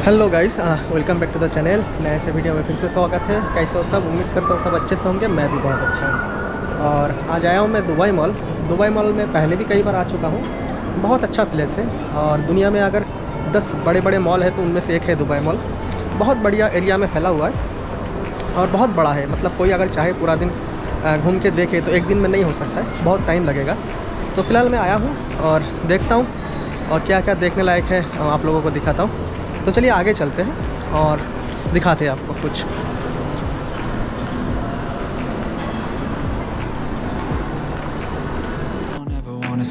Hello guys, welcome back to the channel. नए से video में फिर से स्वागत है। कैसे हो सब? उम्मीद करता हूँ सब अच्छे से होंगे। मैं भी बहुत अच्छा हूँ। और आज आया हूँ मैं दुबई मॉल। दुबई मॉल में पहले भी कई बार आ चुका हूँ। बहुत अच्छा प्लेस है और दुनिया में अगर 10 बड़े बड़े मॉल है तो उनमें से एक है दुबई मॉल। बहुत बढ़िया एरिया में फैला हुआ है और बहुत बड़ा है। मतलब कोई अगर चाहे पूरा दिन घूम के देखे तो एक दिन में नहीं हो सकता है, बहुत टाइम लगेगा। तो फ़िलहाल मैं आया हूँ और देखता हूँ और क्या क्या देखने लायक है आप लोगों को दिखाता हूँ। तो चलिए आगे चलते हैं और दिखाते हैं आपको कुछ।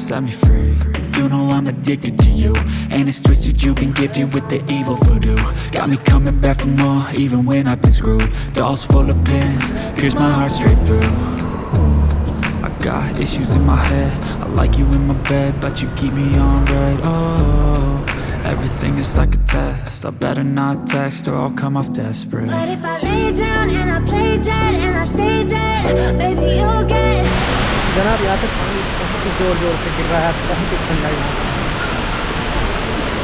Set me free. You know I'm addicted to you, and it's twisted. You've been gifted with the evil voodoo. Got me coming back for more, even when I've been screwed. Dolls full of pins, pierce my heart straight through. I got issues in my head. I like you in my bed, but you keep me on red. Oh, everything is like a test. I better not text or I'll come off desperate. But if I lay down and I play dead and I stay dead, baby you'll get. जनाब, यहाँ पे पानी बहुत ही ज़ोर ज़ोर से गिर रहा है। बहुत ही ठंडा यहाँ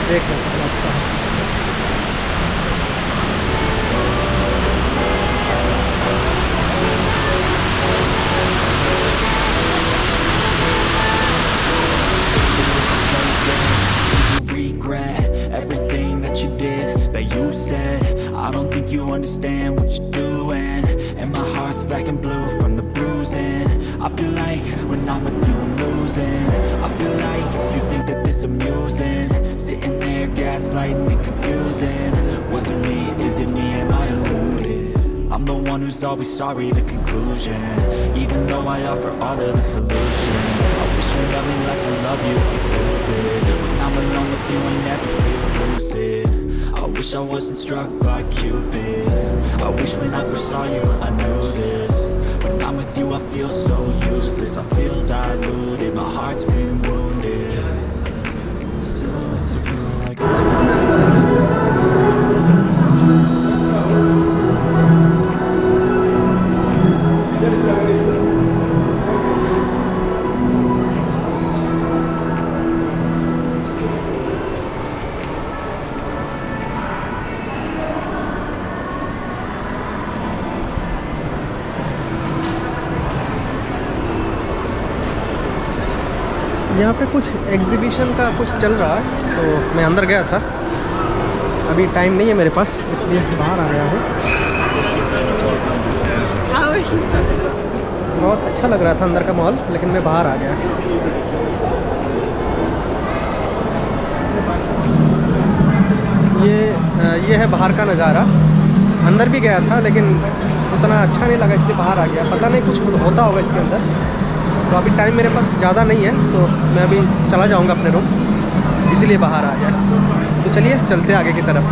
देख लो कितना अच्छा है। Regret everything that you did, that you said. I don't think you understand what you're doing, and my heart's black and blue from the bruising. I feel like when I'm with you I'm losing. I feel like you think that this amusing, sitting there gaslighting and confusing. Was it me? Is it me? Am I deluded? I'm the one who's always sorry, the conclusion, even though I offer all of the solutions. I wish you loved me like I love you, it's who did. When I'm alone with you I never feel lucid. I wish I wasn't struck by Cupid. I wish when I first saw you I knew this. When I'm with you I feel so useless. I feel diluted, my heart's been wounded. Silhouettes of you are like a यहाँ पे कुछ exhibition का कुछ चल रहा है तो मैं अंदर गया था। अभी टाइम नहीं है मेरे पास, इसलिए बाहर आ गया हूँ। बहुत अच्छा लग रहा था अंदर का मॉल, लेकिन मैं बाहर आ गया। ये है बाहर का नज़ारा। अंदर भी गया था लेकिन उतना अच्छा नहीं लगा, इसलिए बाहर आ गया। पता नहीं कुछ होता होगा इसके अंदर। तो अभी टाइम मेरे पास ज़्यादा नहीं है तो मैं अभी चला जाऊंगा अपने रूम, इसीलिए बाहर आ गया। तो चलिए चलते आगे की तरफ।